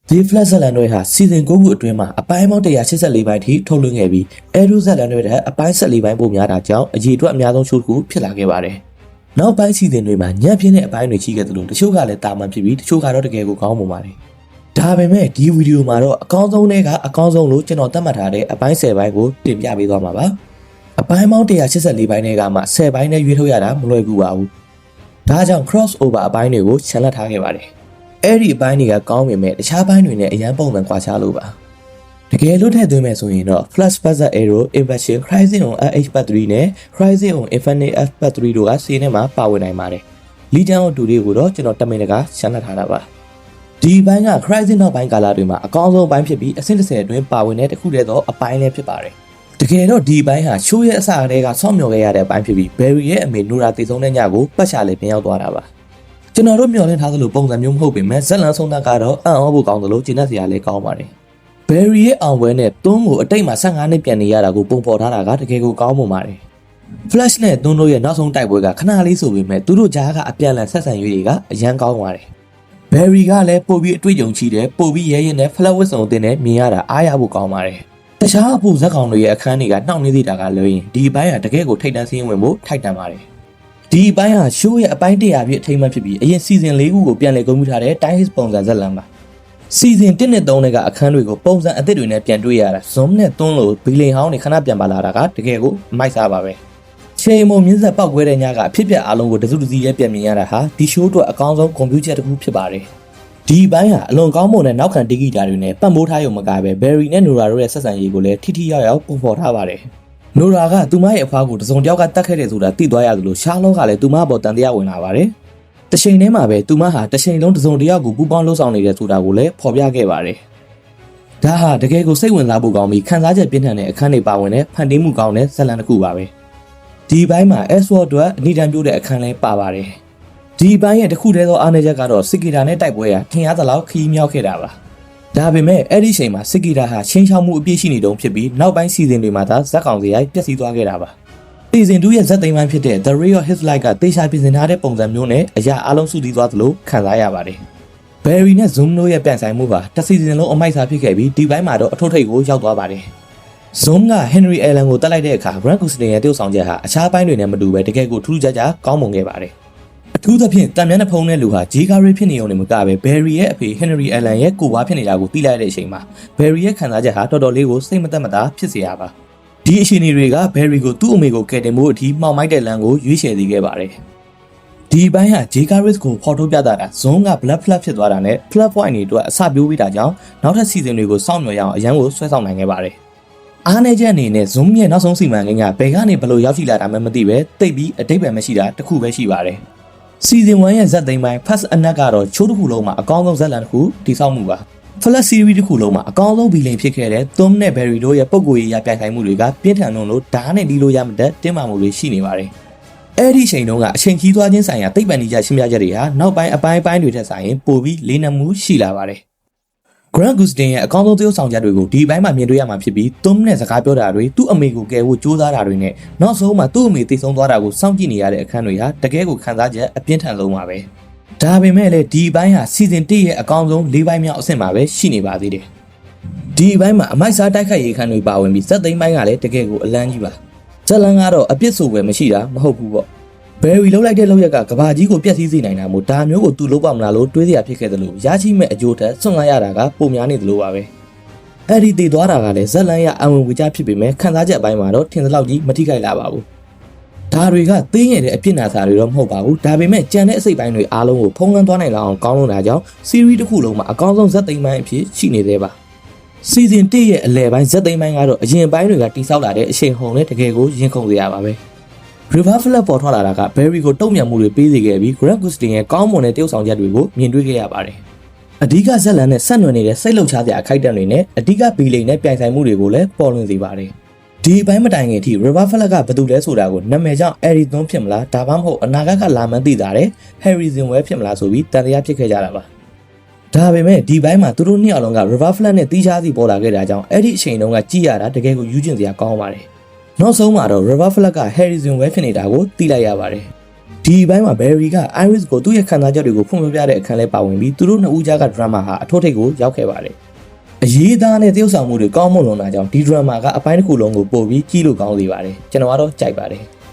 ဒီ Flash ဇာတ်လမ်းတွေဟာ Season 9 ခုအတွင်းမှာအပိုင်းပေါင်း184ပိုင်းထိထုတ်လွှင့်ခဲ့ပြီး Arrow ဇာတ်လမ်းတွေတဲ့အပိုင်း14ပိုင်းပိုများတာကြောင့်အရေးအတွက်အများဆုံးရှိုးတစ်ခုဖြစ်လာခဲ့ပါတယ်။နောက်ပိုင်း Season တွေမှာညံ့ပြင်းတဲ့အပိုင်းတွေရှိခဲ့သလိုတချို့ကလည်းတာမန်ဖြစ်ပြီးတချို့ကတော့တကယ်ကိုကောင်းပုံပါတယ်။ဒါပေမဲ့ဒီဗီဒီယိုမှာတော့အကောင်းဆုံးတွေကအကောင်းဆုံးလို့ကျွန်တော်သတ်မှတ်ထားတဲ့အပိုင်း10ပိုင်းကိုတင်ပြပေးသွားမှာပါ။အပိုင်းပေါင်း184ပိုင်းတွေကမှ10ပိုင်းနဲ့ရွေးထုတ်ရတာမလွယ်ကူပါဘူး။ဒါကြောင့် crossover အပိုင်းတွေကိုချန်လှပ်ထားခဲ့ပါတယ်။အဲ့ဒီအပိုင်းတွေကကောင်းပေမဲ့တခြားပိုင်းတွေနဲ့အရန်ပုံစံကွာခြားလို့ပါတကယ်လို့ထည့်သွင်းမယ်ဆိုရင်တော့ Flash Buzzer Arrow Invasion Crisis on RH Part 3နဲ့ Crisis on Infinite F Part 3တို့ကစီးထဲမှာပါဝင်နိုင်ပါတယ်လီဂျန်တို့တူတွေကိုတော့ကျွန်တော်တမင်တကာရှင်းလှပ်ထားတာပါဒီဘိုင်းက Crisis နောက်ပိုင်းကာလတွေမှာအကောင်းဆုံးပိုင်းဖြစ်ပြီးအဆင့်30အတွင်းပါဝင်တဲ့တစ်ခုတည်းသောအပိုင်းလည်းဖြစ်ပါတယ်တကယ်တော့ဒီဘိုင်းဟာရှိုးရဲ့အစအတည်းကဆော့မျှော်ခဲ့ရတဲ့အပိုင်းဖြစ်ပြီး Barry ရဲ့အမေနိုရာတည်ဆုံးတဲ့ညကိုပတ်ချလေးပြန်ရောက်သွားတာပါကျွန်တော်တို့မျှော်လင့်ထားသလိုပုံစံမျိုးမဟုတ်ပေမဲ့ဇက်လန်ဆုံးသက်ကတော့အံ့ဩဖို့ကောင်းသလိုကျဉ်းသက်စရာလည်းကောင်းပါတယ်။ Barry ရဲ့အောင်ပွဲနဲ့သွန်းကိုအတိတ်မှာ15နှစ်ပြန်နေရတာကိုပုံဖော်ထားတာကတကယ်ကိုကောင်းပုံပါတယ်။ Flash နဲ့သွန်းတို့ရဲ့နောက်ဆုံးတိုက်ပွဲကခဏလေးဆိုပေမဲ့သူတို့ကြားကအပြန်အလှန်ဆက်ဆံရေးတွေကအရန်ကောင်းပါတယ်။ Barry ကလည်းပို့ပြီးအတွေ့အကြုံရှိတယ်ပို့ပြီးရဲရဲနဲ့ Flash ဝစ်စုံအတင်နဲ့မြင်ရတာအားရဖို့ကောင်းပါတယ်။တခြားအဖို့ဇက်ကောင်တွေရဲ့အခန်းတွေကနှောင့်နှေးသေးတာကလွှဲရင်ဒီဘိုင်းကတကယ်ကိုထိတ်တန့်စင်းဝင်ဖို့ထိုက်တန်ပါတယ်ဒီအပိုင်းဟာရှိုးရဲ့အပိုင်း100ပြည့်အထိမ်းအမှတ်ဖြစ်ပြီးအရင် Season 4ခုကိုပြန်လည်ဂုဏ်ပြုထားတဲ့ Time His ပုံစံဇာတ်လမ်းပါ Season 1နဲ့3တွေကအခန်းတွေကိုပုံစံအသစ်တွေနဲ့ပြန်တွေ့ရတာ Zoom နဲ့သွန်းလို့ဘီလိန်ဟောင်းတွေခဏပြန်ပါလာတာကတကယ်ကိုမိုက်စားပါပဲချိန်မုံမြင့်ဆက်ပောက်ကွဲတဲ့ညကအဖြစ်ပြအားလုံးကိုတစုတစည်းရဲ့ပြန်မြင်ရတာဟာဒီရှိုးအတွက်အကောင်းဆုံးကွန်ပျူတာတစ်ခုဖြစ်ပါတယ်ဒီဘိုင်းဟာအလွန်ကောင်းမွန်တဲ့နောက်ခံတီဂီတာတွေနဲ့ပတ်မိုးထားရုံမကပဲ Barry နဲ့ Nora တို့ရဲ့ဆက်ဆံရေးကိုလည်းထိထိရောက်ရောက်ပုံဖော်ထားပါတယ်နိုရာကသူမရဲ့အဖွားကိုတစုံတယောက်ကတတ်ခဲ့တယ်ဆိုတာသိသွားရသလိုရှားလောကလည်းသူမပေါ်တန်တရားဝင်လာပါတယ်။တချိန်တည်းမှာပဲသူမဟာတချိန်လုံးတစုံတယောက်ကိုပူပေါင်းလှုပ်ဆောင်နေတဲ့ဆိုတာကိုလည်းဖော်ပြခဲ့ပါတယ်။ဒါဟာတကယ်ကိုစိတ်ဝင်စားဖို့ကောင်းပြီးခန်းစားချက်ပြင်းထန်တဲ့အခန်းတွေပါဝင်တဲ့ဖန်တီးမှုကောင်းတဲ့ဇာတ်လမ်းတစ်ခုပါပဲ။ဒီဘိုင်းမှာ Esword အတွက်အနိဒံပြိုးတဲ့အခန်းလည်းပါပါတယ်။ဒီဘိုင်းရဲ့တစ်ခုတည်းသောအားနည်းချက်ကတော့စစ်ကီတာနဲ့တိုက်ပွဲရထင်ရသလောက်ခီးမြောက်ခဲ့တာပါ။ဒါပေမဲ့အဲ့ဒီချိန်မှာစစ်ကီတာဟာချင်းချောင်းမှုအပြည့်ရှိနေတုံးဖြစ်ပြီးနောက်ပိုင်း Season တွေမှာသာဇက်ကောင်စရိုက်ပျက်စီးသွားခဲ့တာပါ Season 2ရဲ့ဇက်သိမ်းပိုင်းဖြစ်တဲ့ The Ray of His Light ကတေချာပြင်ဆင်ထားတဲ့ပုံစံမျိုးနဲ့အရာအလုံးစုတည်သွားသလိုခံစားရပါတယ် Barry နဲ့ Zoom တို့ရဲ့ပြန်ဆိုင်မှုဟာတစ် Season လုံးအမိုက်စားဖြစ်ခဲ့ပြီးဒီပိုင်းမှာတော့အထုပ်ထိပ်ကိုရောက်သွားပါတယ် Zoom က Henry Allen ကိုတက်လိုက်တဲ့အခါ Grant Gustin ရဲ့တရုပ်ဆောင်ချက်ဟာအခြားပိုင်းတွေနဲ့မတူဘဲတကယ်ကိုထူးခြားခြားကောင်းမွန်ခဲ့ပါတယ်အထူးသဖြင့်တံမြန်းတဲ့ဖုံးတဲ့လူဟာဂျီဂါရီဖြစ်နေုံနဲ့မကပဲ Barry ရဲ့အဖေ Henry Allen ရဲ့ကိုပွားဖြစ်နေတာကိုသိလိုက်တဲ့အချိန်မှာ Barry ရဲ့ခံစားချက်ဟာတော်တော်လေးကိုစိတ်မသက်မသာဖြစ်စေရပါဒီအခြေအနေတွေက Barry ကိုသူ့အမေကိုကယ်တင်ဖို့အထိမှောင်မိုက်တဲ့လမ်းကိုရွေးချယ်စေခဲ့ပါတယ်ဒီဘိုင်းဟာ Jigaris ကိုဖော်ထုတ်ပြတာက Zone က Blood Flat ဖြစ်သွားတာနဲ့ Flat Point တွေအတွက်အစပြိုးပေးတာကြောင့်နောက်ထပ် Season တွေကိုစောင့်မျှော်ရအောင်အရန်ကိုဆွဲဆောင်နိုင်ခဲ့ပါတယ်အားနေချက်အနေနဲ့ Zoom ရဲ့နောက်ဆုံးစီမံကိန်းကဘယ်ကနေဘယ်လိုရောက်ရှိလာတာမှမသိပဲတိတ်ပြီးအတိတ်ပဲမရှိတာတခုပဲရှိပါတယ်Season 1ရဲ့ဇက်သိမ်းပိုင်း First အနက်ကတော့ချိုးတစ်ခုလုံးမှာအကောင်းဆုံးဇက်လန်တစ်ခုတိစောက်မှုပါ Flash Series တစ်ခုလုံးမှာအကောင်းဆုံးဗီလိန်ဖြစ်ခဲ့တဲ့ Tom နဲ့ Barry တို့ရဲ့ပုံကိုယ်ရေးရပြိုင်ဆိုင်မှုတွေကပြင်းထန်လို့ဓာတ်နဲ့ဒီလိုရမတတ်တင်းမာမှုတွေရှိနေပါတယ်အဲ့ဒီချိန်တုန်းကအချိန်ကြီးသွားခြင်းဆိုင်ရာသိပ္ပံနည်းကျရှင်းပြချက်တွေဟာနောက်ပိုင်းအပိုင်းတွေထက်ဆိုင်ရင်ပိုပြီးလေးနက်မှုရှိလာပါတယ်Grant Gustin ရဲ့အကောင်းဆုံးသရုပ်ဆောင်ချက်တွေကိုဒီဘိုင်းမှာမြင်တွေ့ရမှာဖြစ်ပြီး Tom နဲ့စကားပြောတာတွေသူ့အမေကိုကယ်ဖို့ကြိုးစားတာတွေနဲ့နောက်ဆုံးမှာသူ့အမေသိဆုံးသွားတာကိုစောင့်ကြည့်နေရတဲ့အခန်းတွေဟာတကယ်ကိုခံစားချက်အပြင်းထန်ဆုံးပါပဲ။ဒါပေမဲ့လည်းဒီဘိုင်းဟာ Season 1ရဲ့အကောင်းဆုံး၄ဘိုင်းမြောက်အဆင့်မှာပဲရှိနေပါသေးတယ်။ဒီဘိုင်းမှာအမိုက်စားတိုက်ခိုက်ရေးခန်းတွေပါဝင်ပြီးဇက်သိမ်းဘိုင်းကလည်းတကယ်ကိုအလန်းကြီးပါ။ဇက်လန်းကတော့အပြစ်ဆိုပဲမရှိတာမဟုတ်ဘူးပေါ့။ Barry လှုပ်လိုက်တဲ့လှုပ်ရက်ကကဘာကြီးကိုပြက်စီးစေနိုင်တာမို့ဒါမျိုးကိုသူလှုပ်ပါမလားလို့တွေးစရာဖြစ်ခဲ့တယ်လို့ရရှိမဲ့အကျိုးထက်ဆွန့်လိုက်ရတာကပုံများနေတယ်လို့ပါပဲအဲ့ဒီတည်သွားတာကလည်းဇက်လန်းရအဝင်ဝေချဖြစ်ပေမဲ့ခံစားချက်အပိုင်းမှာတော့ထင်သလောက်ကြီးမထိခိုက်လာပါဘူးဒါတွေကသိငယ်တဲ့အပြစ်နာစာတွေတော့မဟုတ်ပါဘူးဒါပေမဲ့ကြံတဲ့အစိတ်ပိုင်းတွေအားလုံးကိုဖုံးလွှမ်းသွားနိုင်လောက်အောင်ကောင်းလွန်တာကြောင့် series တစ်ခုလုံးမှာအကောင်းဆုံးဇက်သိမ်းပိုင်းအဖြစ်ရှိနေသေးပါSeason 1ရဲ့အလယ်ပိုင်းဇက်သိမ်းပိုင်းကတော့အရင်ပိုင်းတွေကတိစောက်လာတဲ့အချိန်ဟုန်နဲ့တကယ်ကိုရင်ခုန်စေရပါပဲRiver Flat ပေါ်ထွက်လာတာက Barry ကိုတုံ့ပြန်မှုတွေပေးစေခဲ့ပြီး Grant Gustin ရဲ့ကောင်းမွန်တဲ့တရုပ်ဆောင်ချက်တွေကိုမြင်တွေ့ခဲ့ရပါတယ်။အဓိကဇက်လန်နဲ့ဆက်နွယ်နေတဲ့စိတ်လှုပ်ရှားစရာအခိုက်အတန့်တွေနဲ့အဓိကဘီလိန်နဲ့ပြိုင်ဆိုင်မှုတွေကိုလည်းပေါ်လွင်စေပါတယ်။ဒီဘိုင်းမတိုင်ခင်အထိ River Flat ကဘယ်သူလဲဆိုတာကိုနာမည်ကြောင့် Arizona ဖြစ်မလားဒါမှမဟုတ်အနာဂတ်ကလာမှန်းသိတာတဲ့ Harrison Well ဖြစ်မလားဆိုပြီးတန်တရားဖြစ်ခဲ့ကြတာပါ။ဒါပေမဲ့ဒီဘိုင်းမှာသူတို့နှစ်ယောက်လုံးက River Flat နဲ့တီးခြားစီပေါ်လာခဲ့တာကြောင့်အဲ့ဒီအချိန်တုန်းကကြည်ရတာတကယ်ကိုယူကျင်စရာကောင်းပါတယ်။နောက်ဆုံးမှာတော့ River Flat က Harrison Well ဖြစ်နေတာကိုသိလိုက်ရပါတယ်။ ဒီဘိုင်းမှာ Barry က Iris ကိုသူ့ရဲ့ခံစားချက်တွေကိုဖွင့်ပြတဲ့အခန်းလဲပါဝင်ပြီးသူတို့နှစ်ဦးကြားက drama ဟာအထွတ်ထိပ်ကိုရောက်ခဲ့ပါတယ်အရေးသားနဲ့တရုပ်ဆောင်မှုတွေကောင်းမွန်လွန်တာကြောင့်ဒီ drama ကအပိုင်းတစ်ခုလုံးကိုပို့ပြီးကြီးလို့ကောင်းစေပါတယ်ကျွန်တော်ကတော့ကြိုက်ပါတယ်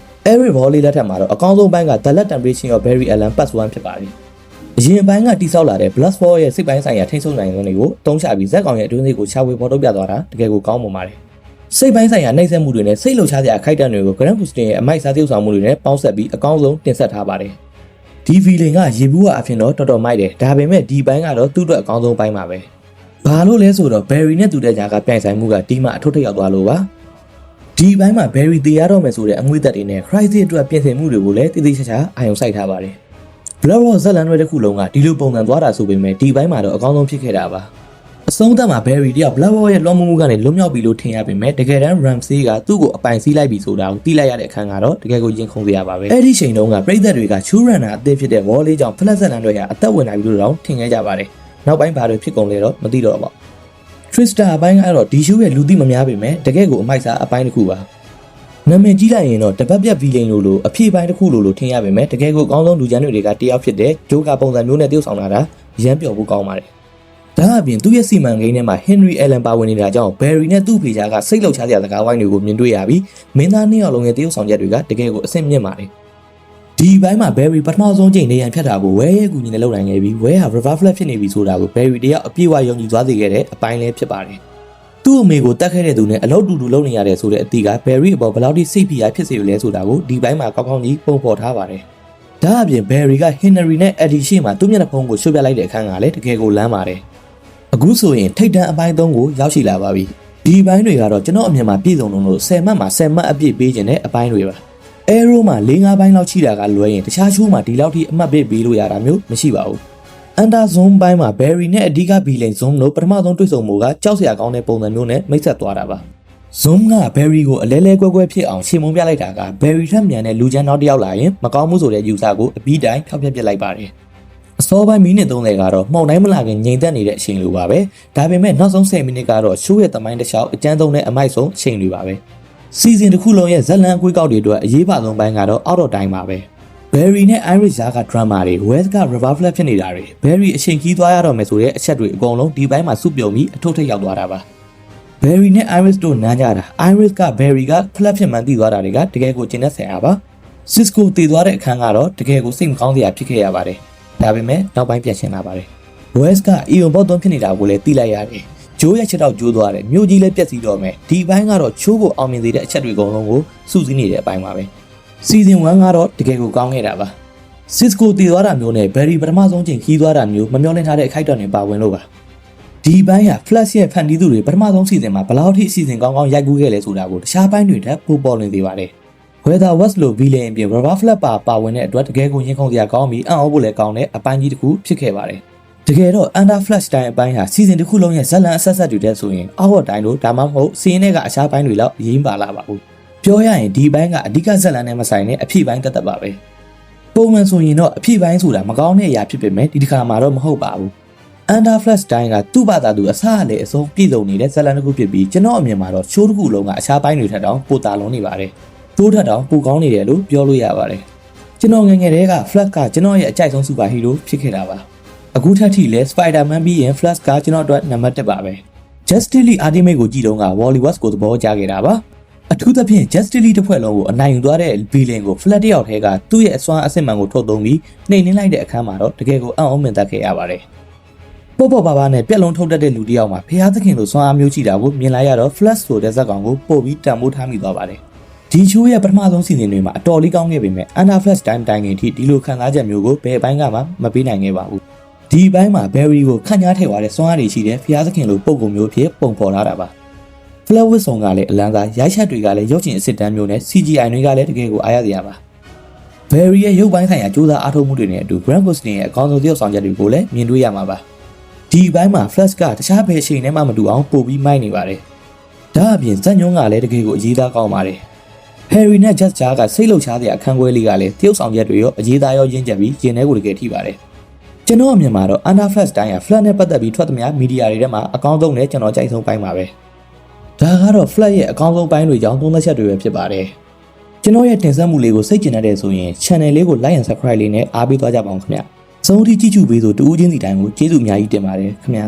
Eric Volley လက်ထက်မှာတော့အကောင်းဆုံးပိုင်းက The Last Temptation of Barry Allen Part 1ဖြစ်ပါတယ်အရင်ပိုင်းကတိဆောက်လာတဲ့ Bloodsport ရဲ့စိတ်ပိုင်းဆိုင်ရာထိန်းချုပ်နိုင်စွမ်းတွေကိုတုံးချပြီးဇက်ကောင်ရဲ့အတွင်းစိတ်ကိုရှာဖွေဖော်ထုတ်ပြသွားတာတကယ်ကိုကောင်းမွန်ပါတယ်စိတ်ပိုင်းဆိုင်ရာနှိမ့်ဆက်မှုတွေနဲ့စိတ်လှုပ်ရှားစရာခိုက်တန့်တွေကို Grant Gustin ရဲ့အမိုက်စားတရုပ်ဆောင်မှုတွေနဲ့ပေါင်းစပ်ပြီးအကောင်းဆုံးတင်ဆက်ထားပါတယ်ဒီ feeling ကရေဘူးကအဖြစ်တော့တော်တော်မိုက်တယ်ဒါပေမဲ့ဒီပိုင်းကတော့သူ့အတွက်အကောင်းဆုံးပိုင်းပါပဲဘာလို့လဲဆိုတော့ Barry နဲ့သူတဲ့ကြားကပြိုင်ဆိုင်မှုကဒီမှာအထွတ်ထိပ်ရောက်သွားလို့ပါဒီပိုင်းမှာ Barry တေရတော့မယ်ဆိုတဲ့အငွေ့သက်တွေနဲ့ Crisis အတွက်ပြင်ဆင်မှုတွေကိုလည်းတိတိကျကျအာရုံစိုက်ထားပါတယ် Blood War ဇက်လန်တွေတစ်ခုလုံးကဒီလိုပုံစံသွားတာဆိုပေမဲ့ဒီပိုင်းမှာတော့အကောင်းဆုံးဖြစ်ခဲ့တာပါအဆုံးသတ်မှာ Barry တယောက် Blood War ရဲ့လွန်မှုကနေလွတ်မြောက်ပြီလို့ထင်ရပေမဲ့တကယ်တမ်း Ramsey ကသူ့ကိုအပိုင်စီးလိုက်ပြီဆိုတာကိုသိလိုက်ရတဲ့အခန်းကတော့တကယ်ကိုရင်ခုန်စရာပါပဲအဲ့ဒီချိန်တုန်းကပရိသတ်တွေက True Runner အသစ်ဖြစ်တဲ့ Wall လေးကြောင့် Flash ဇက်လန်တွေကအသက်ဝင်လာပြီလို့တော့ထင်ခဲ့ကြပါတယ်နောက်ပိုင်းဘာတွေဖြစ်ကုန်လဲတော့မသိတော့ပါဘူး Trista အပိုင်းကတော့ဒီ show ရဲ့လူသိမများပေမဲ့တကယ်ကိုအမိုက်စားအပိုင်းတစ်ခုပါနာမည်ကြီးလိုက်ရင်တော့တပတ်ပြတ် villain လို့အဖြစ်ပိုင်းတစ်ခုလို့ထင်ရပေမဲ့တကယ်ကိုအကောင်းဆုံးလူချမ်းတွေကတယောက်ဖြစ်တဲ့ Joker ပုံစံမျိုးနဲ့တရုပ်ဆောင်လာတာရမ်းပျော်ဖို့ကောင်းပါတယ်ဒါအပြင်သူ့ရဲ့စီမံကိန်းထဲမှာ Henry Allen ပါဝင်နေတာကြောင့် Barry နဲ့သူ့ဖေချာကစိတ်လှုပ်ရှားစရာစကားဝိုင်းတွေကိုမြင်တွေ့ရပြီးမင်းသားနှစ်ယောက်လုံးရဲ့တရုပ်ဆောင်ချက်တွေကတကယ်ကိုအဆင့်မြင့်ပါတယ်ဒီဘိုင်းမှာ Barry ပထမဆုံးချိန်နေရန်ဖြတ်တာကိုဝဲရဲ့ကူညီနဲ့လုပ်နိုင်ခဲ့ပြီးဝဲဟာ River Flat ဖြစ်နေပြီဆိုတာကို Barry တယောက်အပြည့်အဝယုံကြည်သွားစေခဲ့တဲ့အပိုင်းလေးဖြစ်ပါတယ်သူ့အမေကိုတတ်ခဲ့တဲ့သူနဲ့အလုပ်တူတူလုပ်နေရတယ်ဆိုတဲ့အသည့်က Barry အပေါ်ဘယ်လောက်ထိစိတ်ဖိအားဖြစ်စေရလဲဆိုတာကိုဒီဘိုင်းမှာကောင်းကောင်းကြီးပုံဖော်ထားပါတယ်ဒါအပြင် Barry က Henry နဲ့ Eddie ရှေ့မှာသူ့မျက်နှာဖုံးကိုရှုပ်ပြလိုက်တဲ့အခန်းကလည်းတကယ်ကိုလမ်းပါတယ်အခုဆိုရင်ထိတ်တန့်အပိုင်း3ကိုရောက်ရှိလာပါပြီဒီဘိုင်းတွေကတော့ကျွန်တော်အမြင်မှာပြည့်စုံလို့10မှတ်မှာ10မှတ်အပြည့်ပေးခြင်းတဲ့အပိုင်းတွေပါArrow မှာ4-5ပိုင်းလောက်ချိတာကလွဲရင်တခြားချိုးမှာဒီလောက်ထိအမှတ်ပေးလို့ရတာမျိုးမရှိပါဘူး Under Zone ပိုင်းမှာ Barry နဲ့အဓိက Villain Zone တို့ပထမဆုံးတွေ့ဆုံမှုကကြောက်စရာကောင်းတဲ့ပုံစံမျိုးနဲ့မိတ်ဆက်သွားတာပါ Zone က Barry ကိုအလဲလဲကွဲကွဲဖြစ်အောင်ရှင်းမုံပြလိုက်တာက Barry ထက်မြန်တဲ့လူချမ်းနောက်တစ်ယောက်လာရင်မကောင်းမှုဆိုတဲ့ယူဆကိုအပြီးတိုင်းထောက်ပြပစ်လိုက်ပါတယ်အစောပိုင်းမိနစ်30ကတော့မှောင်တိုင်းမလာခင်ငြိမ်သက်နေတဲ့အချိန်လိုပါပဲဒါပေမဲ့နောက်ဆုံး10မိနစ်ကတော့ရှိုးရဲ့သမိုင်းတစ်လျှောက်အကျန်းသုံးတဲ့အမိုက်ဆုံးအချိန်တွေပါပဲစီဇန်တစ်ခုလုံးရဲ့ဇက်လန်အကွေးကောက်တွေအတွက်အရေးပါဆုံးပိုင်းကတော့အောက်တော့တိုင်းပါပဲ Barry နဲ့ Iris က drama တွေ West က River Flat ဖြစ်နေတာတွေ Barry အချိန်ကြီးသွားရတော့မယ်ဆိုတဲ့အချက်တွေအကုန်လုံးဒီပိုင်းမှာစုပြုံပြီးအထုတ်ထိပ်ရောက်သွားတာပါ Barry နဲ့ Iris တို့နမ်းကြတာ Iris က Barry က Flat ဖြစ်မှန်းသိသွားတာတွေကတကယ်ကိုကျဉ်းသက်ဆရာပါ Cisco တည်သွားတဲ့အခန်းကတော့တကယ်ကိုစိတ်မကောင်းစရာဖြစ်ခဲ့ရပါတယ်ဒါပေမဲ့နောက်ပိုင်းပြန်ရှင်းလာပါတယ် West က Eon ဘော့သွန်းဖြစ်နေတာကိုလည်းသိလိုက်ရတယ်ဂျိုးရဲ့ချက်တော့ကျိုးသွားတယ်မြို့ကြီးလည်းပြက်စီးတော့မယ်ဒီဘိုင်းကတော့ချိုးကိုအောင်မြင်စေတဲ့အချက်တွေအကုန်လုံးကိုစုစည်းနေတဲ့အပိုင်းပါပဲစီဇန်1ကတော့တကယ်ကိုကောင်းခဲ့တာပါ Cisco တည်သွားတာမျိုးနဲ့ Barry ပထမဆုံးချိန်ခီးသွားတာမျိုးမမျှော်လင့်ထားတဲ့အခိုက်အတန့်တွေပါဝင်လို့ပါဒီဘိုင်းက Flash ရဲ့ဖန်တီးသူတွေပထမဆုံးစီဇန်မှာဘယ်လောက်ထိအစီအစဉ်ကောင်းကောင်းရိုက်ကူးခဲ့လဲဆိုတာကိုတခြားဘိုင်းတွေထပ်ပိုပေါ်လွင်စေပါတယ် Weather West လို Villain အပြင် River Flat ပါဝင်တဲ့အတွက်တကယ်ကိုရင်ခုန်စရာကောင်းပြီးအံ့ဩဖို့လည်းကောင်းတဲ့အပိုင်းကြီးတစ်ခုဖြစ်ခဲ့ပါတယ်တကယ်တော့ Under Flash တိုင်းအပိုင်းဟာစီဇန်တစ်ခုလုံးရဲ့ဇက်လန်အဆက်ဆက်တွေတဲ့ဆိုရင်အောက်တိုင်းတို့ဒါမှမဟုတ်စီးရင်တွေကအခြားပိုင်းတွေလောက်ရင်းပါလာပါဘူးပြောရရင်ဒီပိုင်းကအဓိကဇက်လန်နဲ့မဆိုင်တဲ့အဖြစ်ပိုင်းတက်ပါပဲပုံမှန်ဆိုရင်တော့အဖြစ်ပိုင်းဆိုတာမကောင်းတဲ့အရာဖြစ်ပေမဲ့ဒီတစ်ခါမှာတော့မဟုတ်ပါဘူး Under Flash တိုင်းကသူ့ဘာသာသူအစားအလေအဆုံးပြည့်စုံနေတဲ့ဇက်လန်တစ်ခုဖြစ်ပြီးကျွန်တော်အမြင်မှာတော့ရှိုးတစ်ခုလုံးကအခြားပိုင်းတွေထက်တောင်ပိုတာလုံးနေပါတယ်တိုးထက်တောင်ပိုကောင်းနေတယ်လို့ပြောလို့ရပါတယ်ကျွန်တော်ငယ်ငယ်တည်းက Flash ကကျွန်တော်ရဲ့အကြိုက်ဆုံးစူပါဟီးရိုးဖြစ်ခဲ့တာပါအခုထက်ထိလဲ Spider-Man ပြီးရင် Flash ကကျွန်တော်အတွက်နံပါတ်1ပါပဲ Justice League Ultimate ကိုကြည့်တော့က Wally West ကိုသဘောကျခဲ့တာပါအထူးသဖြင့် Justice League တစ်ဖွဲ့လုံးကိုအနိုင်ယူသွားတဲ့ Villain ကို Flash တယောက်တည်းကသူ့ရဲ့အစွမ်းအစစ်မှန်ကိုထုတ်သုံးပြီးနှိမ်နှင်းလိုက်တဲ့အခန်းမှာတော့တကယ်ကိုအံ့ဩမြင်တတ်ခဲ့ရပါတယ်ပေါ့ပါနဲ့ပြက်လုံးထုတ်တတ်တဲ့လူတစ်ယောက်မှာဖျားသခင်လိုစွမ်းအားမျိုးရှိတာကိုမြင်လိုက်ရတော့ Flash ဆိုတဲ့ဇာတ်ကောင်ကိုပို့ပြီးတန်ဖိုးထားမိသွားပါတယ်ဒီချိုးရဲ့ပထမဆုံးစီစဉ်တွေမှာအတော်လေးကောင်းခဲ့ပေမဲ့ Under Flash တိုင်းတိုင်းခင်ထိဒီလိုခံစားချက်မျိုးကိုဘယ်ပိုင်းကမှမပေးနိုင်ခဲ့ပါဘူးဒီဘိုင်းမှာ Barry ကိုခန့်ညားထည့်သွားတဲ့စွမ်းအားတွေရှိတဲ့ဖျားသခင်လိုပုံပုံမျိုးဖြစ်ပုံဖော်ထားတာပါ Flowers ဆောင်ကလည်းအလန်းစားရိုက်ချက်တွေကလည်းရုပ်ရှင်အစစ်တမ်းမျိုးနဲ့ CGI တွေကလည်းတကယ်ကိုအားရစရာပါ Barry ရဲ့ရုပ်ပိုင်းဆိုင်ရာစူးစမ်းအားထုတ်မှုတွေနဲ့အတူ Grant Gustin ရဲ့အကောင်းဆုံးသရုပ်ဆောင်ချက်တွေကိုလည်းမြင်တွေ့ရမှာပါဒီဘိုင်းမှာ Flash ကတခြားဘယ်အချိန်နဲ့မှမတူအောင်ပို့ပြီးမိုက်နေပါတယ်ဒါအပြင်ဇက်ညွန်းကလည်းတကယ်ကိုအရေးသားကောင်းပါတယ် Harry နဲ့ Jessica ကစိတ်လှုပ်ရှားစရာအခန်းခွဲလေးကလည်းတရုပ်ဆောင်ချက်တွေရောအရေးသားရောရင်းချက်ပြီးရင်ထဲကိုတကယ်ထိပါတယ်ကျွန်တော်အမြင်မှာတော့ Under Flash တိုင်းက Flash နဲ့ပတ်သက်ပြီးထွက်သမျှမီဒီယာတွေထဲမှာအကောင်းဆုံးနဲ့ကျွန်တော်ကြိုက်ဆုံးပိုင်းပါပဲဒါကတော့ Flash ရဲ့အကောင်းဆုံးပိုင်းတွေကြောင့်သုံးသက်ချက်တွေပဲဖြစ်ပါတယ် ကျွန်တော်ရဲ့တင်ဆက်မှုလေးကိုစိတ်ကျဉ်တဲ့ဆိုရင် channel လေးကို like and subscribe လေးနဲ့အားပေးသွားကြပါအောင်ခင်ဗျာ ဆုံးထိကြည့်ကြည့်ပေးဆိုတူးချင်းစီတိုင်းကိုကျေးဇူးအများကြီးတင်ပါတယ်ခင်ဗျာ